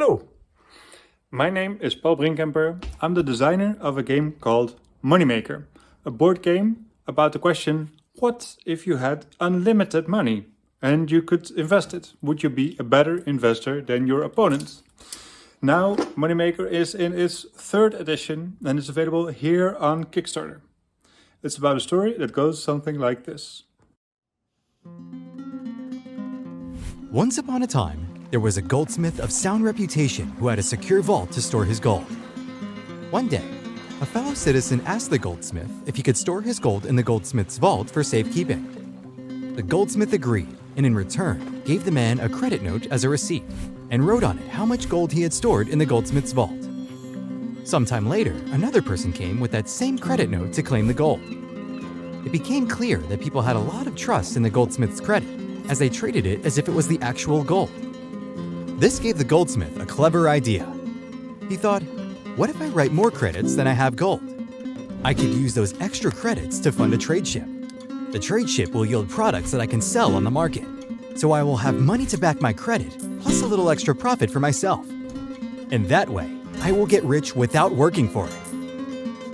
Hello, my name is Paul Brinkemper. I'm the designer of a game called Moneymaker, a board game about the question, what if you had unlimited money and you could invest it? Would you be a better investor than your opponent? Now, Moneymaker is in its third edition and is available here on Kickstarter. It's about a story that goes something like this. Once upon a time, there was a goldsmith of sound reputation who had a secure vault to store his gold. One day, a fellow citizen asked the goldsmith if he could store his gold in the goldsmith's vault for safekeeping. The goldsmith agreed, and in return, gave the man a credit note as a receipt and wrote on it how much gold he had stored in the goldsmith's vault. Sometime later, another person came with that same credit note to claim the gold. It became clear that people had a lot of trust in the goldsmith's credit, as they treated it as if it was the actual gold. This gave the goldsmith a clever idea. He thought, what if I write more credits than I have gold? I could use those extra credits to fund a trade ship. The trade ship will yield products that I can sell on the market, so I will have money to back my credit, plus a little extra profit for myself. And that way, I will get rich without working for it.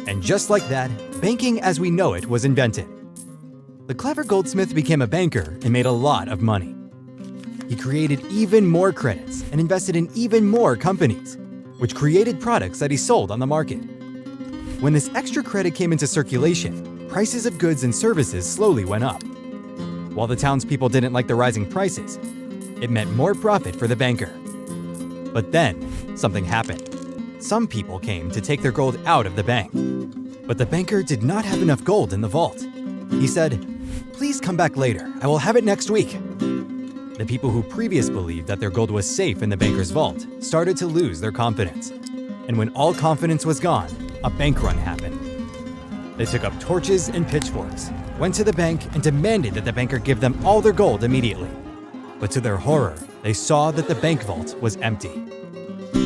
And just like that, banking as we know it was invented. The clever goldsmith became a banker and made a lot of money. He created even more credits and invested in even more companies, which created products that he sold on the market. When this extra credit came into circulation, prices of goods and services slowly went up. While the townspeople didn't like the rising prices, it meant more profit for the banker. But then, something happened. Some people came to take their gold out of the bank. But the banker did not have enough gold in the vault. He said, "Please come back later. I will have it next week." The people who previously believed that their gold was safe in the banker's vault started to lose their confidence. And when all confidence was gone, a bank run happened. They took up torches and pitchforks, went to the bank and demanded that the banker give them all their gold immediately. But to their horror, they saw that the bank vault was empty.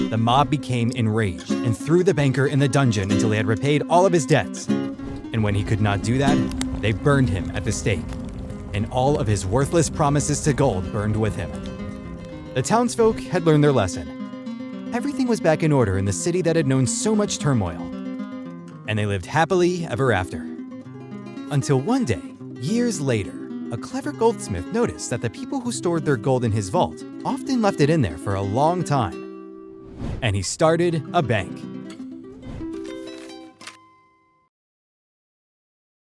The mob became enraged and threw the banker in the dungeon until he had repaid all of his debts. And when he could not do that, they burned him at the stake. And all of his worthless promises to gold burned with him. The townsfolk had learned their lesson. Everything was back in order in the city that had known so much turmoil. And they lived happily ever after. Until one day, years later, a clever goldsmith noticed that the people who stored their gold in his vault often left it in there for a long time. And he started a bank.